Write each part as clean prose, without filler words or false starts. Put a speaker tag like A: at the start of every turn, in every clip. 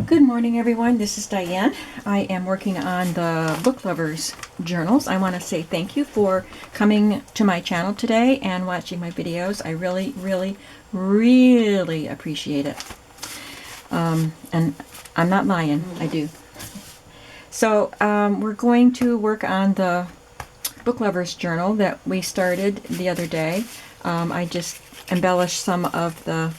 A: Good morning, everyone. This is Diane. I am working on the Book Lovers journals. I want to say thank you for coming to my channel today and watching my videos. I really appreciate it. And I'm not lying, I do. So we're going to work on the Book Lovers journal that we started the other day. I just embellished some of the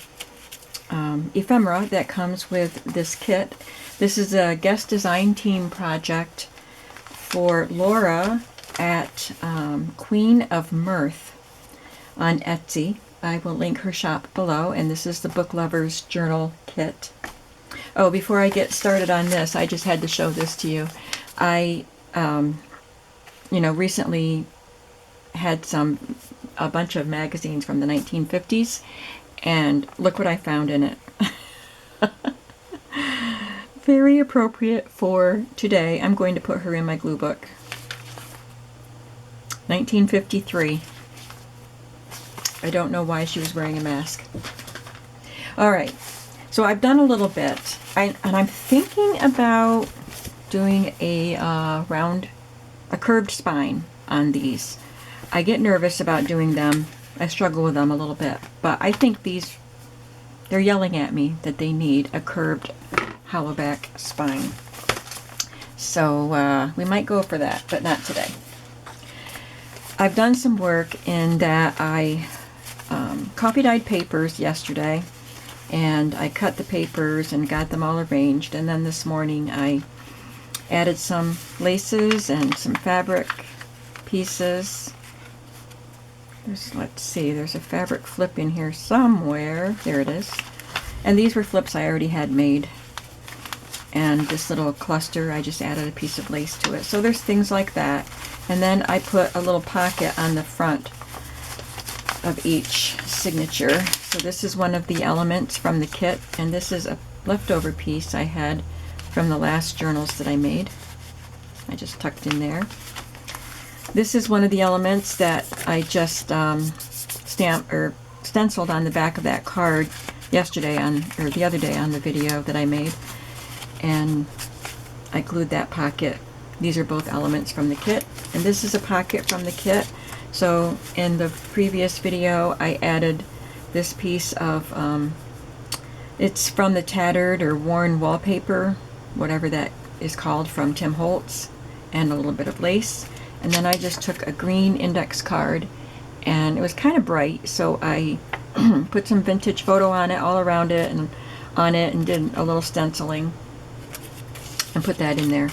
A: ephemera that comes with this kit. This is a guest design team project for Laura at Queen of Mirth on Etsy. I will link her shop below, and this is the Book Lovers Journal Kit. Oh, before I get started on this, I just had to show this to you. I, recently had a bunch of magazines from the 1950s, and look what I found in it. Very appropriate for today. I'm going to put her in my glue book. 1953. I don't know why she was wearing a mask. All right, so I've done a little bit, and I'm thinking about doing a curved spine on these. I get nervous about doing them. I struggle with them a little bit, but I think they're yelling at me that they need a curved hollow back spine. So we might go for that, but not today. I've done some work in that I coffee dyed papers yesterday, and I cut the papers and got them all arranged, and then this morning I added some laces and some fabric pieces. Let's see, there's a fabric flip in here somewhere. There it is. And these were flips I already had made. And this little cluster, I just added a piece of lace to it. So there's things like that. And then I put a little pocket on the front of each signature. So this is one of the elements from the kit, and this is a leftover piece I had from the last journals that I made. I just tucked in there. This is one of the elements that I just stamped or stenciled on the back of that card yesterday or the other day on the video that I made, and I glued that pocket. These are both elements from the kit, and this is a pocket from the kit. So in the previous video I added this piece of it's from the tattered or worn wallpaper, whatever that is called, from Tim Holtz, and a little bit of lace. And then I just took a green index card, and it was kind of bright, so I put some vintage photo on it, all around it, and on it, and did a little stenciling and put that in there.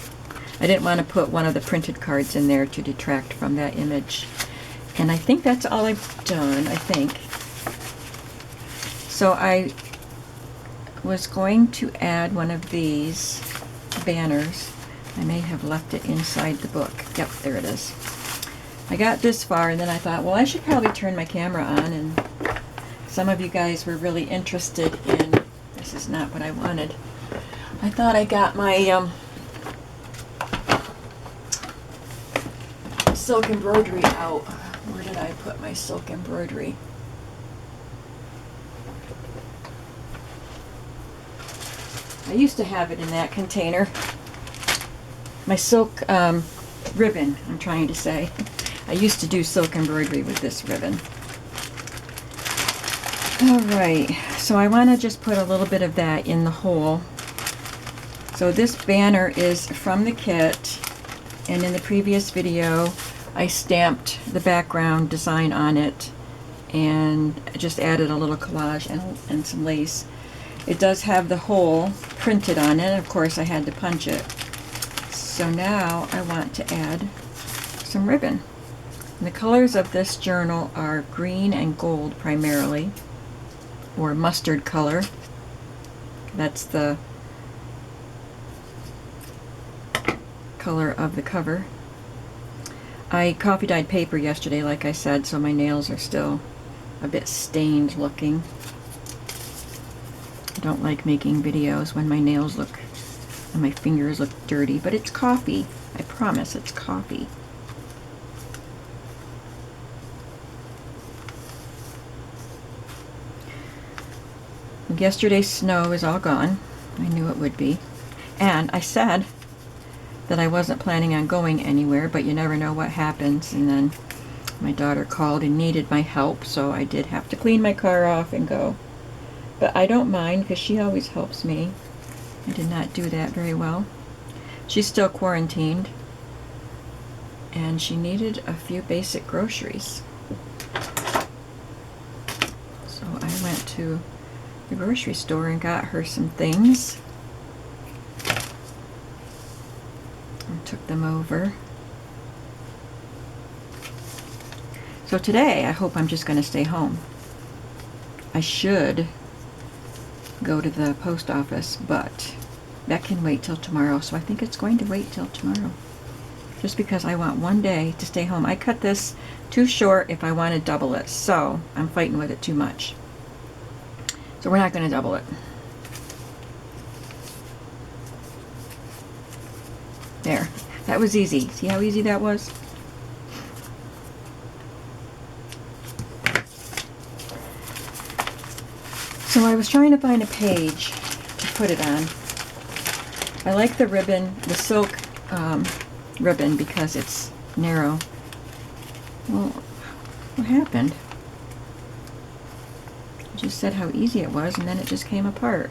A: I didn't want to put one of the printed cards in there to detract from that image. And I think that's all I've done, I think. So I was going to add one of these banners. I may have left it inside the book. Yep, there it is. I got this far, and then I thought, well, I should probably turn my camera on, and some of you guys were really interested in, this is not what I wanted. I thought I got my silk embroidery out. Where did I put my silk embroidery? I used to have it in that container. My silk ribbon, I'm trying to say. I used to do silk embroidery with this ribbon. Alright, so I want to just put a little bit of that in the hole. So this banner is from the kit, and in the previous video I stamped the background design on it and just added a little collage and some lace. It does have the hole printed on it. Of course I had to punch it. So now I want to add some ribbon. And the colors of this journal are green and gold primarily, or mustard color. That's the color of the cover. I coffee dyed paper yesterday, like I said, so my nails are still a bit stained looking. I don't like making videos when my nails look and my fingers look dirty, but it's coffee. I promise it's coffee. Yesterday's snow is all gone. I knew it would be. And I said that I wasn't planning on going anywhere, but you never know what happens. And then my daughter called and needed my help, so I did have to clean my car off and go. But I don't mind because she always helps me. I did not do that very well. She's still quarantined, and she needed a few basic groceries. So I went to the grocery store and got her some things and took them over. So today I hope I'm just going to stay home. I should go to the post office, but that can wait till tomorrow, so I think it's going to wait till tomorrow. Just because I want one day to stay home. I cut this too short if I want to double it, so I'm fighting with it too much. So we're not going to double it. There. That was easy. See how easy that was? So I was trying to find a page to put it on. I like the ribbon, the silk ribbon, because it's narrow. Well, what happened? I just said how easy it was, and then it just came apart.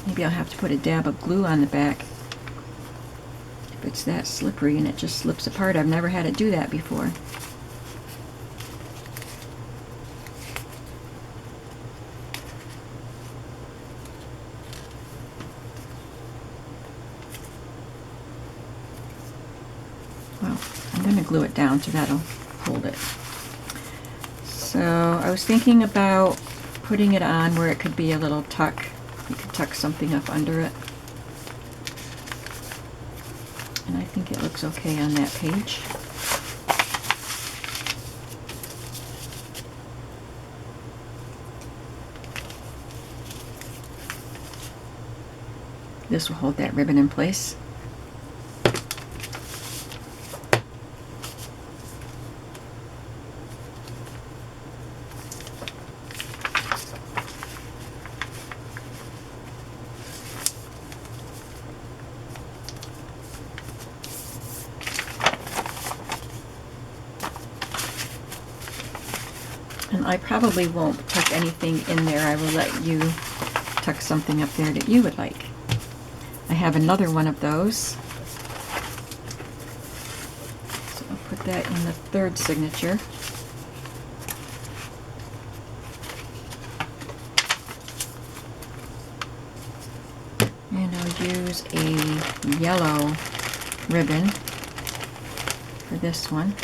A: Maybe I'll have to put a dab of glue on the back if it's that slippery and it just slips apart. I've never had it do that before. Well, I'm going to glue it down so that'll hold it. So I was thinking about putting it on where it could be a little tuck. You could tuck something up under it. And I think it looks okay on that page. This will hold that ribbon in place. And I probably won't tuck anything in there. I will let you tuck something up there that you would like. I have another one of those. So I'll put that in the third signature. And I'll use a yellow ribbon for this one.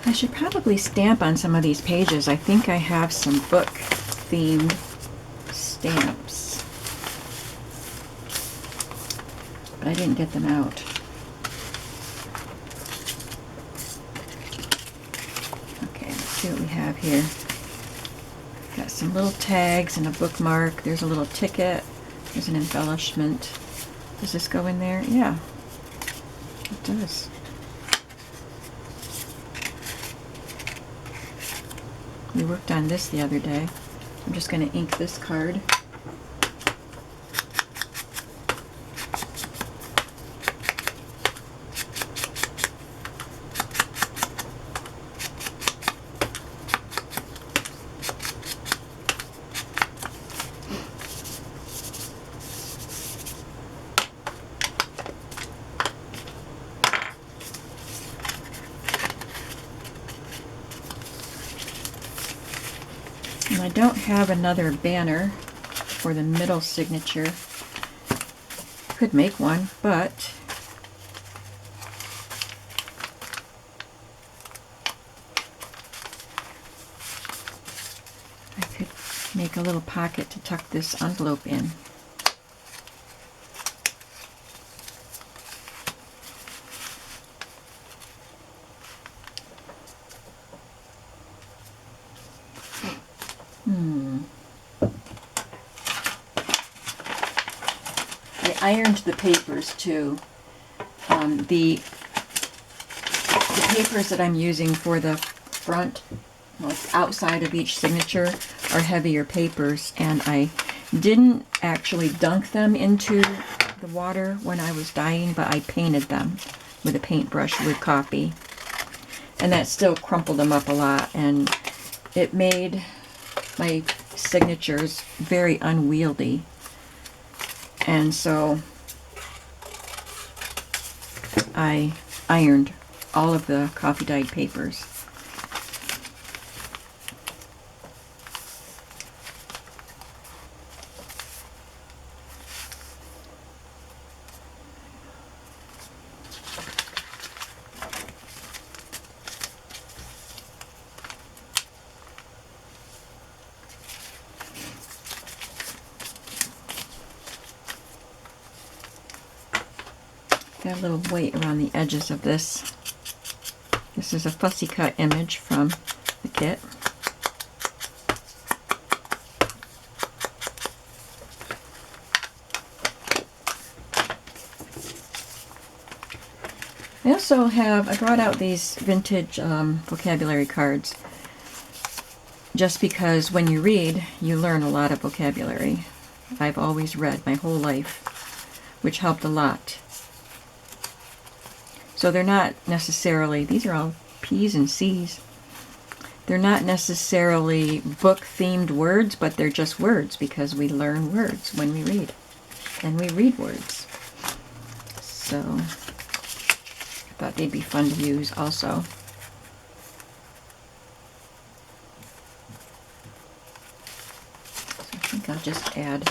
A: I should probably stamp on some of these pages. I think I have some book-themed stamps, but I didn't get them out. Okay, let's see what we have here. Got some little tags and a bookmark. There's a little ticket. There's an embellishment. Does this go in there? Yeah, it does. We worked on this the other day. I'm just going to ink this card. I don't have another banner for the middle signature. Could make one, but I could make a little pocket to tuck this envelope in. I ironed the papers too. The papers that I'm using for the front, like outside of each signature, are heavier papers, and I didn't actually dunk them into the water when I was dyeing, but I painted them with a paintbrush with coffee, and that still crumpled them up a lot, and it made my signatures very unwieldy. And so I ironed all of the coffee dyed papers. Got a little weight around the edges of this. This is a fussy cut image from the kit. I brought out these vintage vocabulary cards just because when you read, you learn a lot of vocabulary. I've always read my whole life, which helped a lot. So they're not necessarily, these are all P's and C's. They're not necessarily book-themed words, but they're just words because we learn words when we read. And we read words. So I thought they'd be fun to use also. So I think I'll just add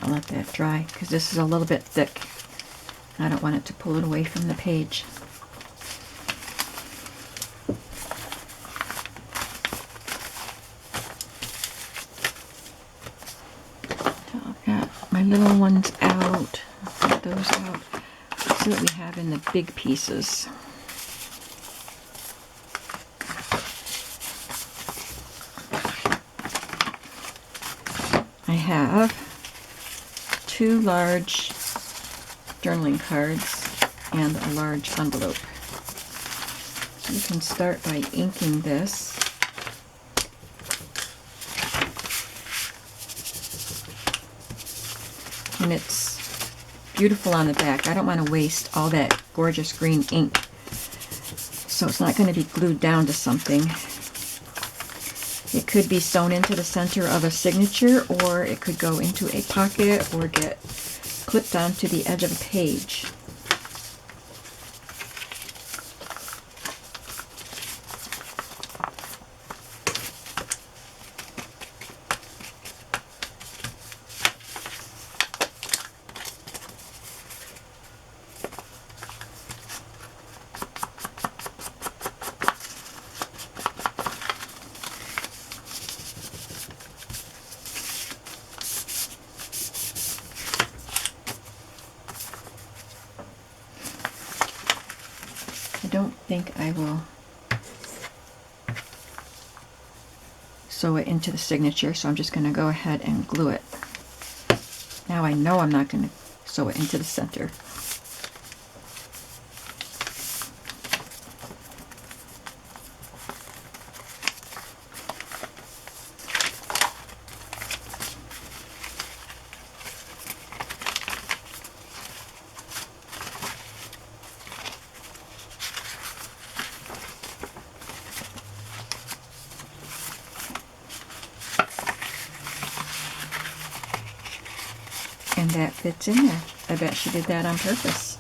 A: I'll let that dry because this is a little bit thick. I don't want it to pull it away from the page. So I've got my little ones out. I'll get those out. Let's see what we have in the big pieces. I have 2 large journaling cards and a large envelope. You can start by inking this. And it's beautiful on the back. I don't want to waste all that gorgeous green ink, so it's not going to be glued down to something. It could be sewn into the center of a signature, or it could go into a pocket or get clipped onto the edge of a page. I don't think I will sew it into the signature, so I'm just going to go ahead and glue it. Now I know I'm not going to sew it into the center. And that fits in there. I bet she did that on purpose.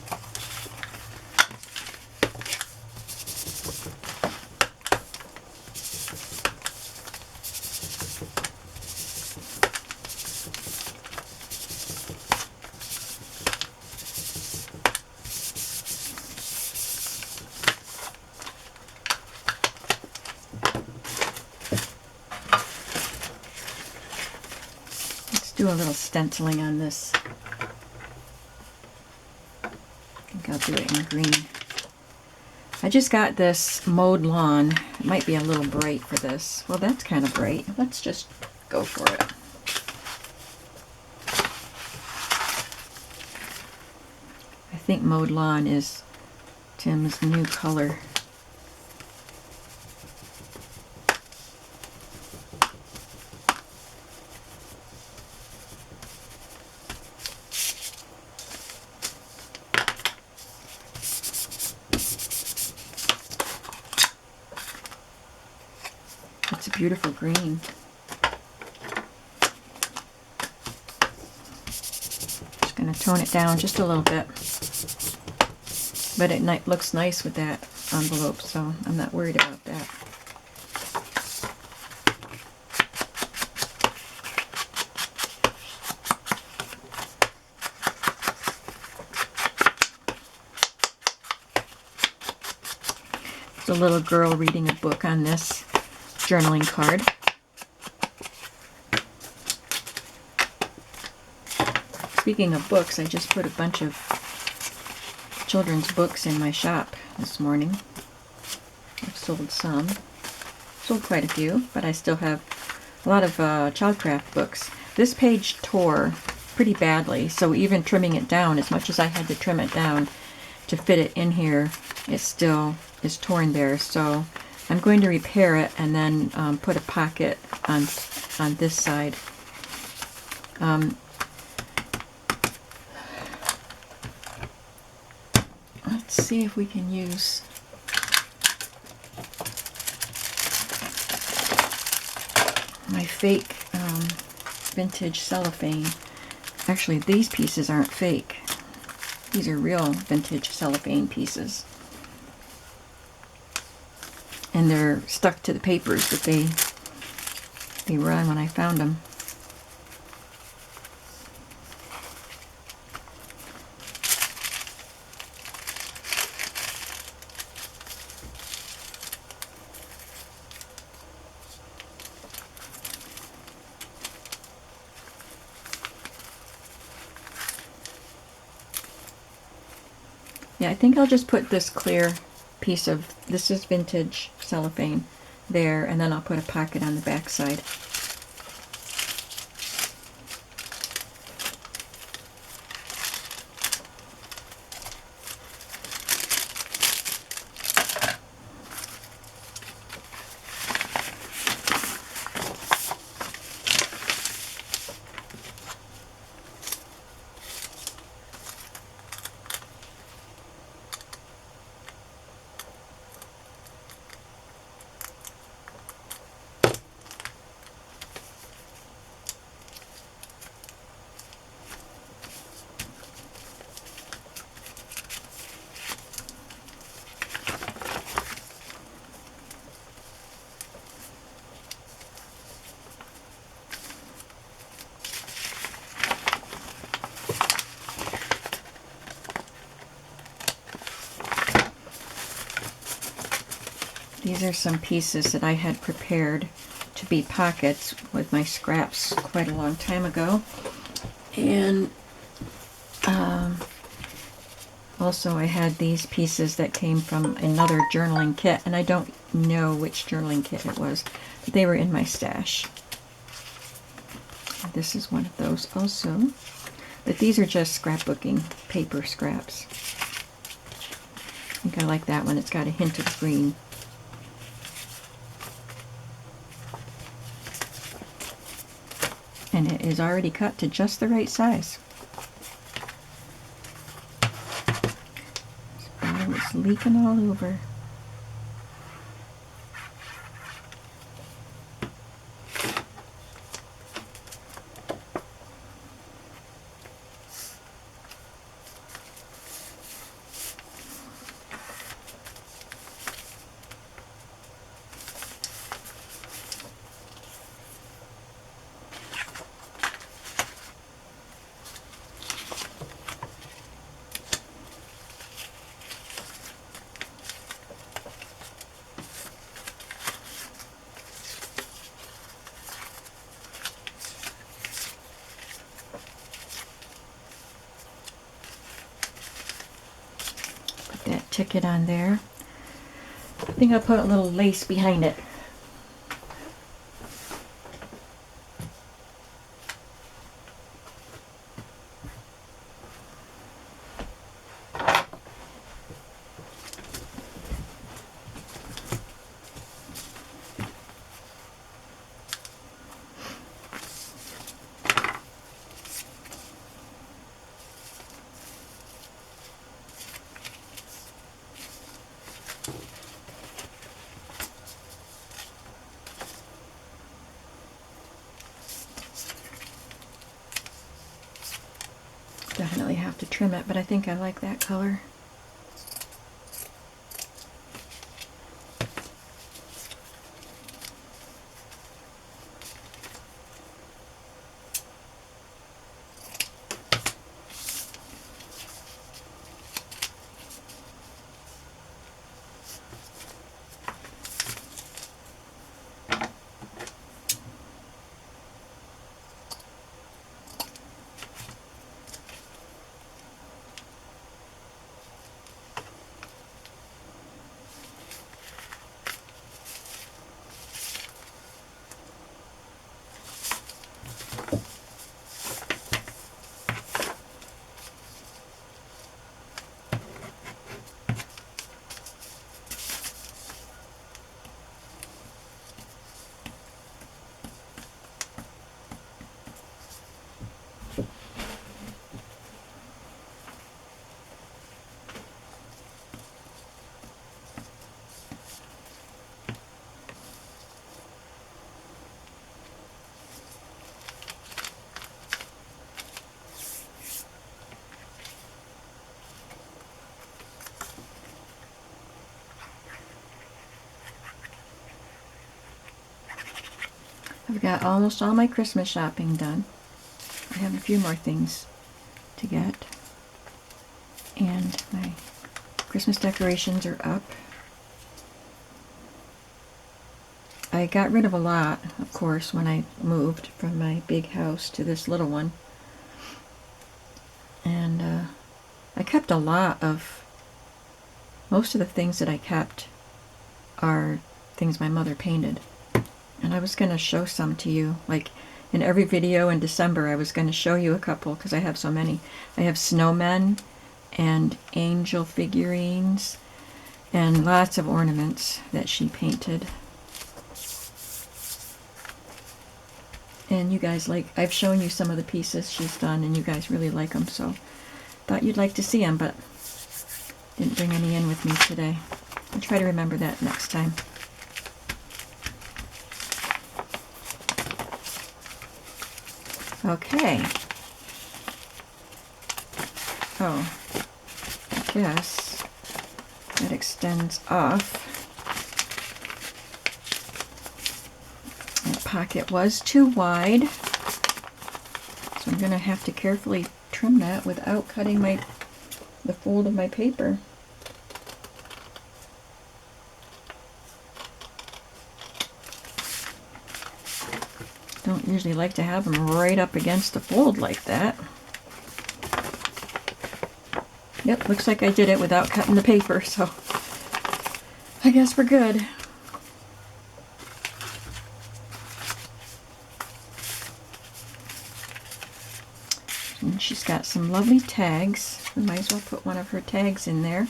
A: Let's do a little stenciling on this. I think I'll do it in green. I just got this mowed lawn. It might be a little bright for this. Well, that's kind of bright. Let's just go for it. I think mowed lawn is Tim's new color. It's a beautiful green. Just going to tone it down just a little bit. But it looks nice with that envelope, so I'm not worried about that. It's a little girl reading a book on this journaling card. Speaking of books, I just put a bunch of children's books in my shop this morning. I've sold some. Sold quite a few, but I still have a lot of Childcraft books. This page tore pretty badly, so even trimming it down, as much as I had to trim it down to fit it in here, it still is torn there. So I'm going to repair it and then put a pocket on this side. Let's see if we can use my fake vintage cellophane. Actually, these pieces aren't fake. These are real vintage cellophane pieces. And they're stuck to the papers that they were on when I found them. Yeah, I think I'll just put this clear piece of, this is vintage cellophane, there, and then I'll put a pocket on the back side. These are some pieces that I had prepared to be pockets with my scraps quite a long time ago. And also I had these pieces that came from another journaling kit, and I don't know which journaling kit it was, but they were in my stash. This is one of those also, but these are just scrapbooking paper scraps. I think I like that one. It's got a hint of green. And it is already cut to just the right size. This bottle is leaking all over. That ticket on there. I think I'll put a little lace behind it. Definitely have to trim it, but I think I like that color. I've got almost all my Christmas shopping done. I have a few more things to get. And my Christmas decorations are up. I got rid of a lot, of course, when I moved from my big house to this little one. And I kept a lot of, most of the things that I kept are things my mother painted. And I was going to show some to you. Like in every video in December, I was going to show you a couple because I have so many. I have snowmen and angel figurines and lots of ornaments that she painted. And you guys like, I've shown you some of the pieces she's done and you guys really like them, so thought you'd like to see them, but didn't bring any in with me today. I'll try to remember that next time. Okay. Oh, I guess that extends off. That pocket was too wide, so I'm going to have to carefully trim that without cutting the fold of my paper. Don't usually like to have them right up against the fold like that. Yep, looks like I did it without cutting the paper, so I guess we're good. And she's got some lovely tags. We might as well put one of her tags in there.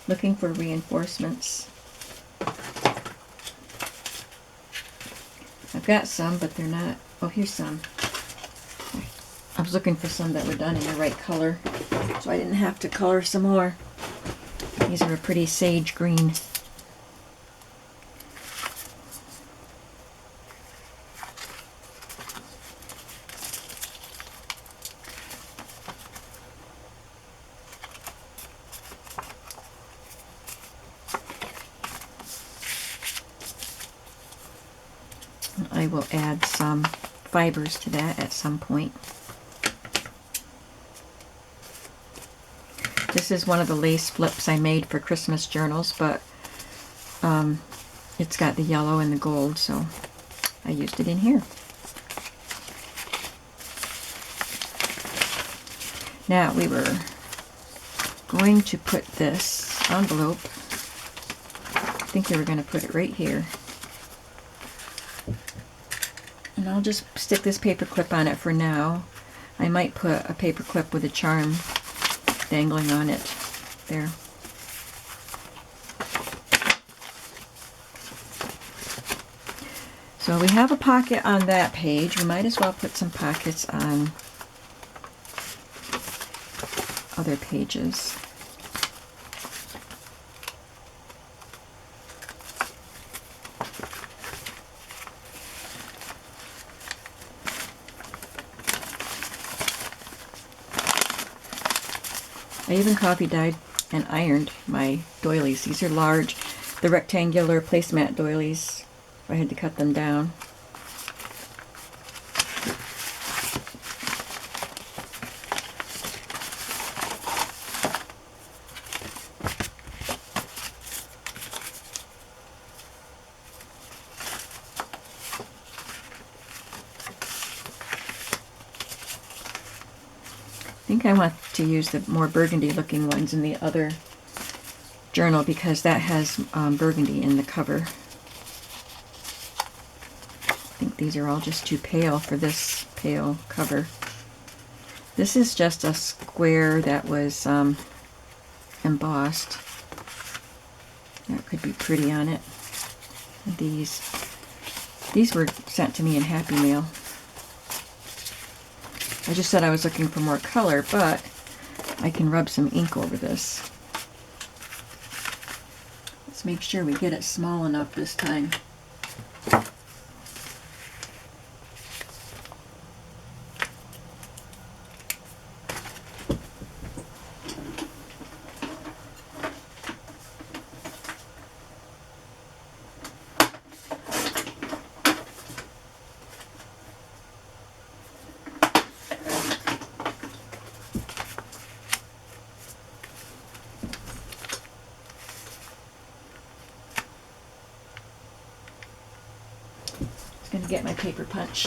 A: Looking for reinforcements. I've got some, but they're not. Oh, here's some. I was looking for some that were done in the right color, so I didn't have to color some more. These are a pretty sage green. I will add some fibers to that at some point. This is one of the lace flips I made for Christmas journals, but it's got the yellow and the gold, so I used it in here. Now we were going to put this envelope, I think we were going to put it right here. And I'll just stick this paper clip on it for now. I might put a paper clip with a charm dangling on it there. So we have a pocket on that page. We might as well put some pockets on other pages. I even coffee dyed and ironed my doilies. These are large, the rectangular placemat doilies. I had to cut them down. I think I want to use the more burgundy looking ones in the other journal because that has burgundy in the cover. I think these are all just too pale for this pale cover. This is just a square that was embossed. That could be pretty on it. These were sent to me in Happy Mail. I just said I was looking for more color, but I can rub some ink over this. Let's make sure we get it small enough this time. Going to get my paper punch.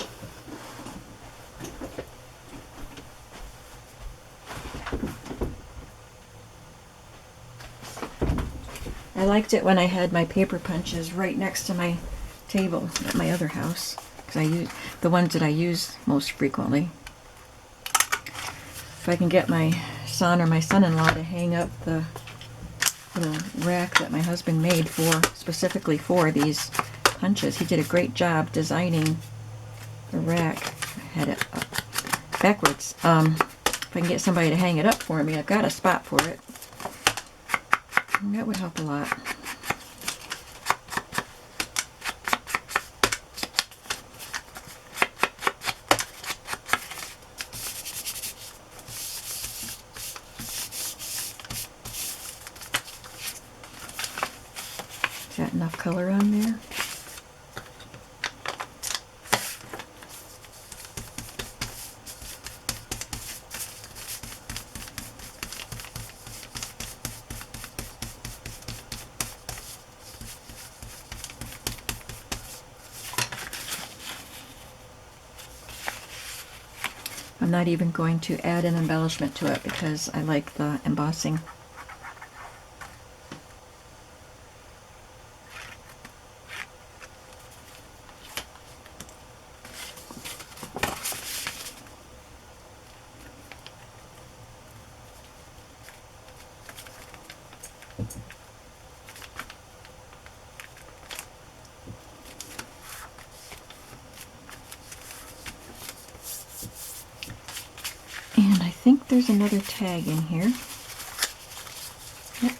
A: I liked it when I had my paper punches right next to my table at my other house, because I use the ones that I use most frequently. If I can get my son or my son-in-law to hang up the rack that my husband made for specifically for these punches. He did a great job designing the rack. I had it up backwards. If I can get somebody to hang it up for me, I've got a spot for it. And that would help a lot. Is that enough color on there? I'm not even going to add an embellishment to it because I like the embossing. And I think there's another tag in here. Yep.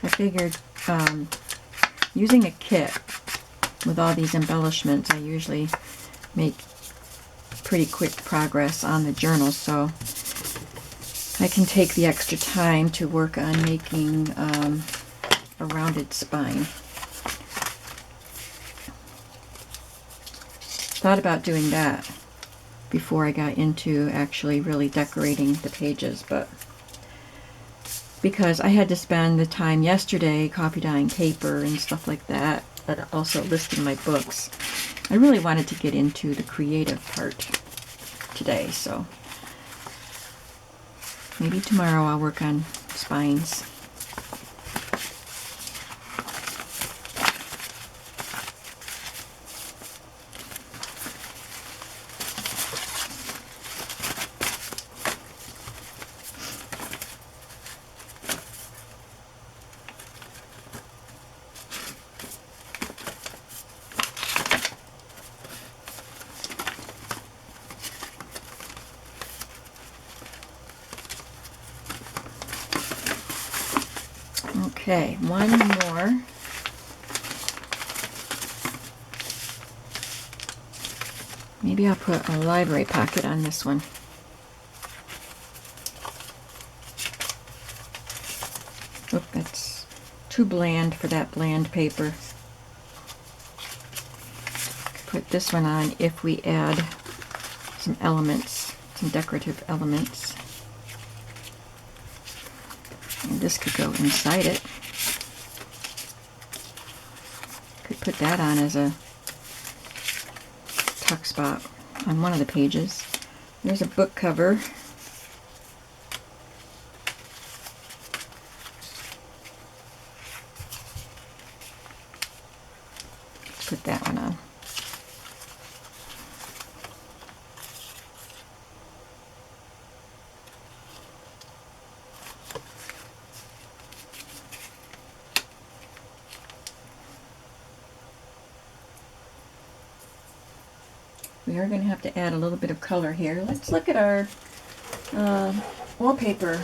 A: I figured using a kit with all these embellishments, I usually make pretty quick progress on the journal, so I can take the extra time to work on making a rounded spine. Thought about doing that before I got into actually really decorating the pages, but because I had to spend the time yesterday copy dyeing paper and stuff like that, and also listing my books, I really wanted to get into the creative part today, so maybe tomorrow I'll work on spines. Okay, one more. Maybe I'll put a library pocket on this one. Oop, that's too bland for that bland paper. Put this one on if we add some elements, some decorative elements. And this could go inside it. Could put that on as a tuck spot on one of the pages. There's a book cover. Put that one on. We are going to have to add a little bit of color here. Let's look at our wallpaper.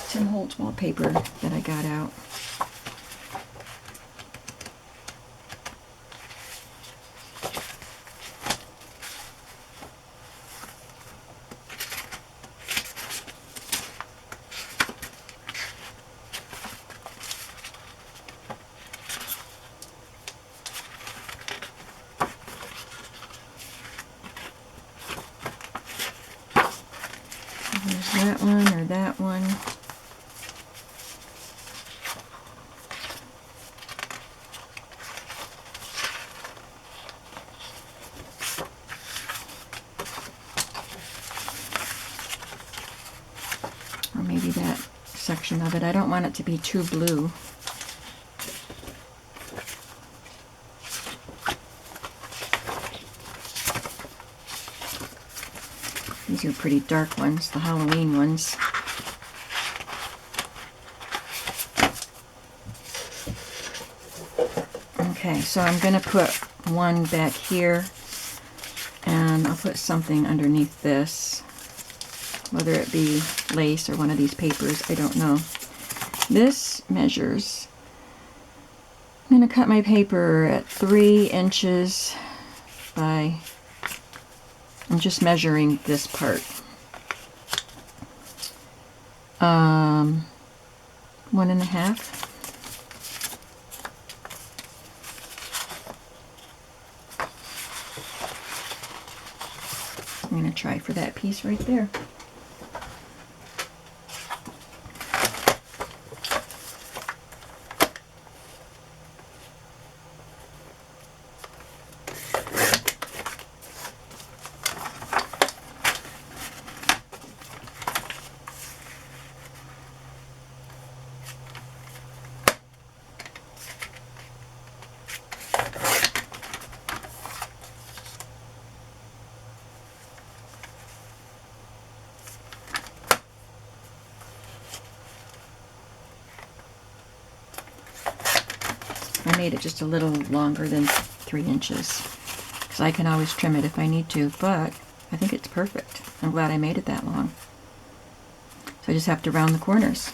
A: Tim Holtz wallpaper that I got out. There's that one or that one. portion of it. I don't want it to be too blue. These are pretty dark ones, the Halloween ones. Okay, so I'm going to put one back here, and I'll put something underneath this, whether it be lace or one of these papers, I don't know. This measures, I'm going to cut my paper at 3 inches by, I'm just measuring this part. 1.5. I'm going to try for that piece right there. I made it just a little longer than 3 inches, because I can always trim it if I need to, but I think it's perfect. I'm glad I made it that long. So I just have to round the corners.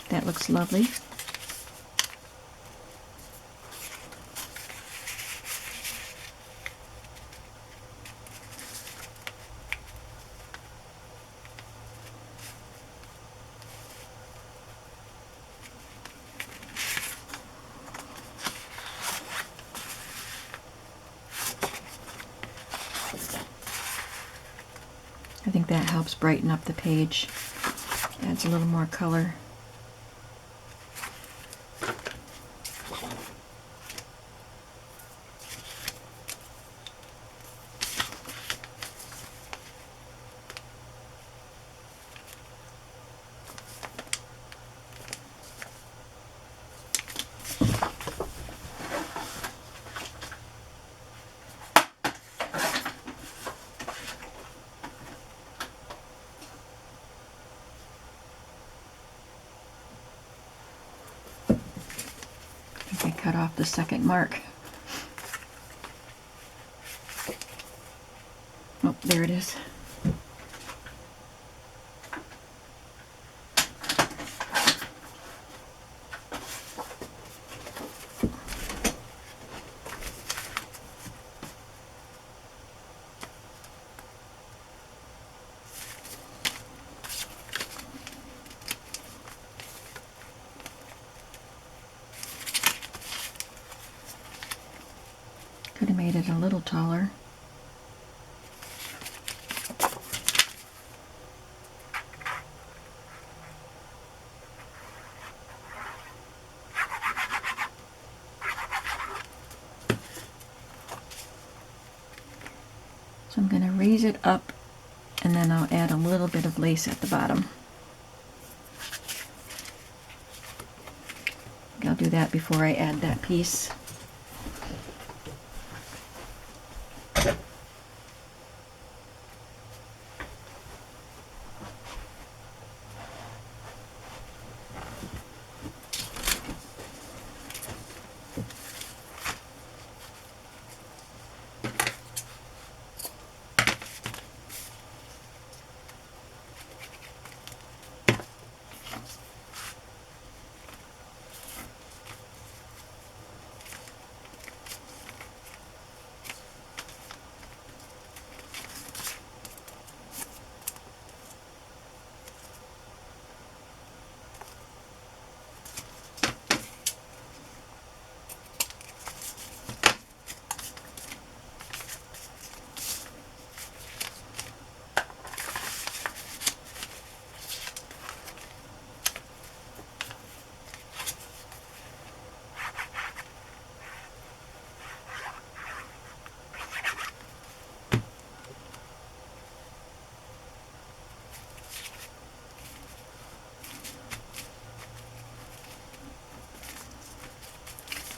A: That looks lovely. I think that helps brighten up the page. Adds a little more color. I cut off the second mark. Oh, there it is. Could have made it a little taller. So I'm going to raise it up, and then I'll add a little bit of lace at the bottom. I'll do that before I add that piece.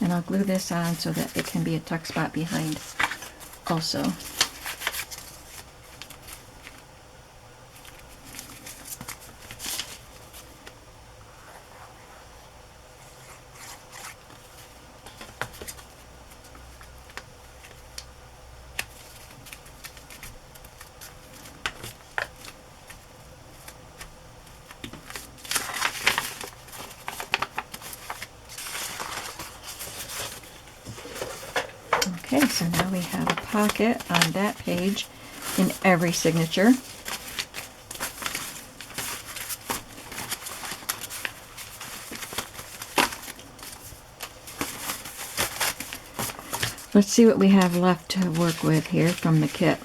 A: And I'll glue this on so that it can be a tuck spot behind also. Okay, so now we have a pocket on that page in every signature. Let's see what we have left to work with here from the kit.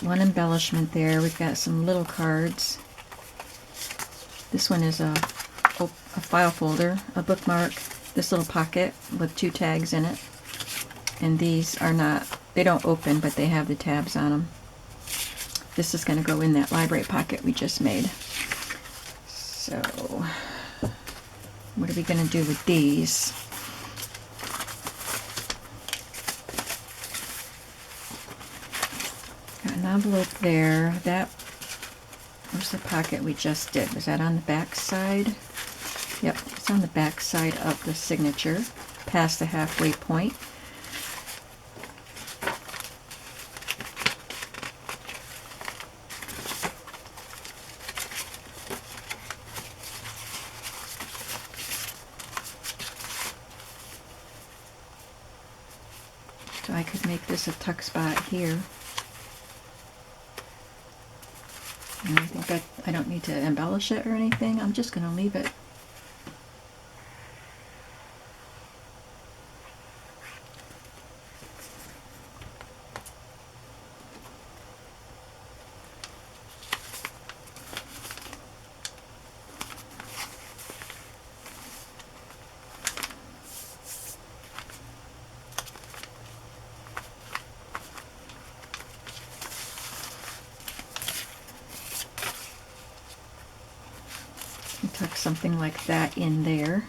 A: One embellishment there. We've got some little cards. This one is a file folder, a bookmark, this little pocket with 2 tags in it. And these are not, they don't open, but they have the tabs on them. This is going to go in that library pocket we just made. So, what are we going to do with these? Got an envelope there. That, where's the pocket we just did? Was that on the back side? Yep, it's on the back side of the signature, past the halfway point. So I could make this a tuck spot here. And I think that I don't need to embellish it or anything. I'm just going to leave it. Tuck something like that in there.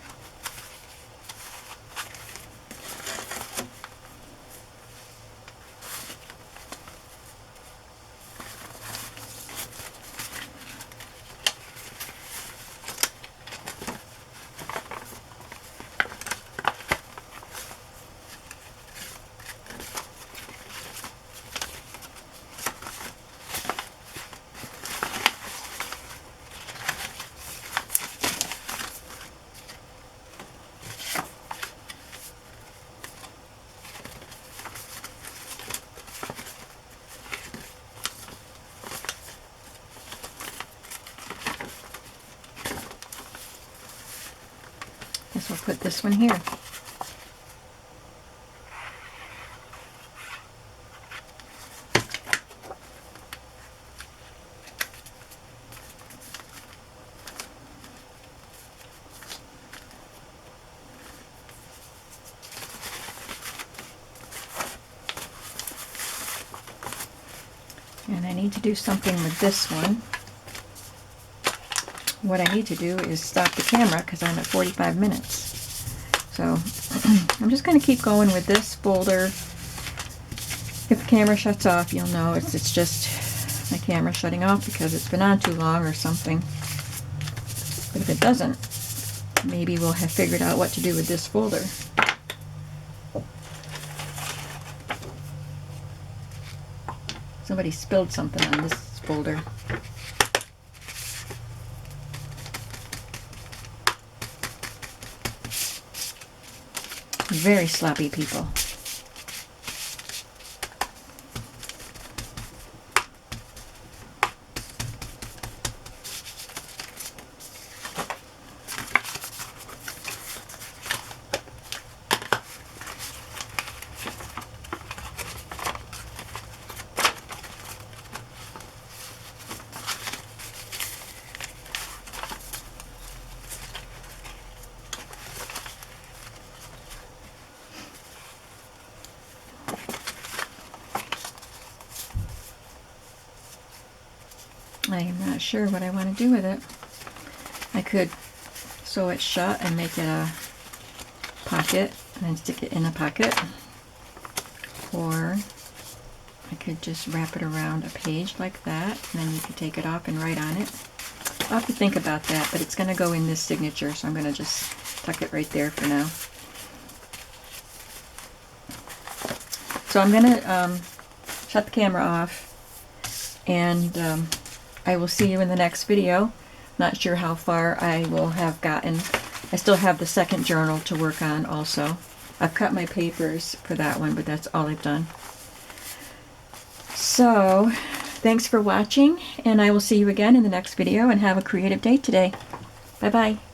A: Guess we'll put this one here. And I need to do something with this one. What I need to do is stop the camera because I'm at 45 minutes. So I'm just going to keep going with this folder. If the camera shuts off, you'll know it's just my camera shutting off because it's been on too long or something. But if it doesn't, maybe we'll have figured out what to do with this folder. Somebody spilled something on this folder. Very sloppy people. I am not sure what I want to do with it. I could sew it shut and make it a pocket and then stick it in a pocket. Or I could just wrap it around a page like that, and then you can take it off and write on it. I'll have to think about that, but it's going to go in this signature, so I'm going to just tuck it right there for now. So I'm going to shut the camera off, and I will see you in the next video. Not sure how far I will have gotten. I still have the second journal to work on also. I've cut my papers for that one, but that's all I've done. So, thanks for watching, and I will see you again in the next video, and have a creative day today. Bye-bye.